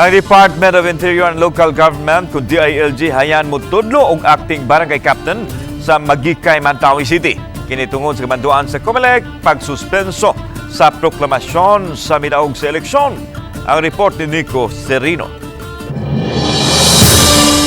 Ang Department of Interior and Local Government kung DILG hayan mo tudlo og acting barangay captain sa Magikay, Mantawi City. Kinitungod sa kamanduan sa COMELEC pagsuspenso sa proklamasyon sa midaog sa eleksyon. Ang report ni Nico Serino.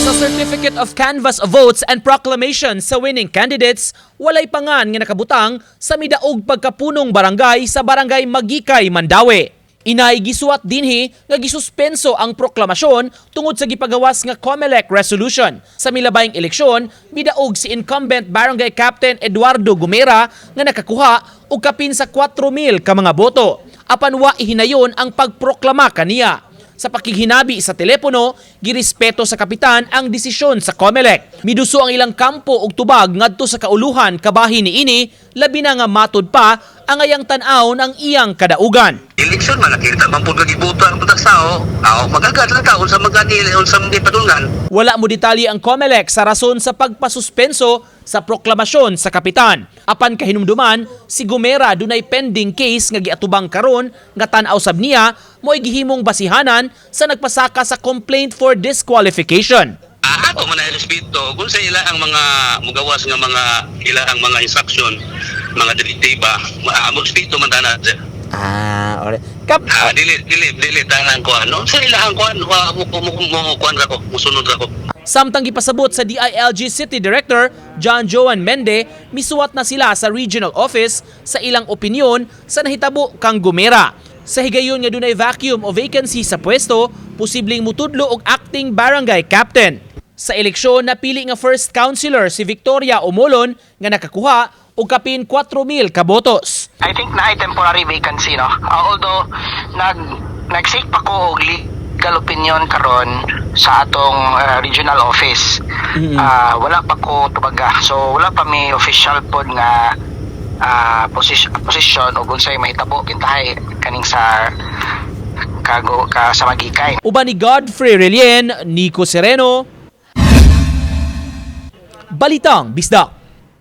Sa Certificate of Canvass Votes and Proclamation sa winning candidates, walay pangan nga nakabutang sa midaog pagkapunong barangay sa Barangay Magikay, Mandawi. Inay gisuwat dinhi nga gisuspenso ang proklamasyon tungod sa gipagawas nga COMELEC resolution. Sa milabayng eleksyon, midaog si incumbent Barangay Captain Eduardo Gumera nga nakakuha og kapin sa 4,000 ka mga boto. Apan wa ihinayon ang pagproklama kaniya. Sa pakighinabi sa telepono, girespeto sa kapitan ang desisyon sa COMELEC. Miduso ang ilang kampo og tubag ngadto sa kauluhan kabahin niini, labi na nga matud pa ang ayang tan-aw ang iyang kadaugan. Eleksyon man nakita man pud gibuto ang budak sao. Magagat lang taon sa maganil sa mga padulngan. Wala mo detalye ang COMELEC sa rason sa pagpasuspenso sa proklamasyon sa kapitan. Apan kahinumduman, si Gumera dunay pending case nga giatubang karon nga tan-aw sab niya mo'y gihimong basihanan sa nagpasaka sa complaint for disqualification. Ato man na respeto kung sa ila ang mga mugawas nga mga ila ang mga instruction, mga direktiba, mo respeto man tanan. Alright. Dili tanan ko ano. Sa ila ang kuan mo kuan ra ko, musunod ra ko. Samtang gipasabot sa DILG City Director John Joan Mende, misuwat na sila sa regional office sa ilang opinyon sa nahitabo kang Gumera. Sa higayon nga dunay vacuum o vacancy sa pwesto, posibleng mutudlo og acting barangay captain. Sa eleksyon, napili nga first councilor si Victoria Omolon nga nakakuha og kapin 4,000 ka botos. I think na temporary vacancy, no? Although nag-seek pa ko og legal opinion karon sa atong regional office. Wala pa ko tubaga. So wala pa may official pod nga posisyon o unsay mahitabo kintahay kaning sa sa Magikay. Uban ni Godfrey Relien, Nico Sereno, Balitang Bisdak.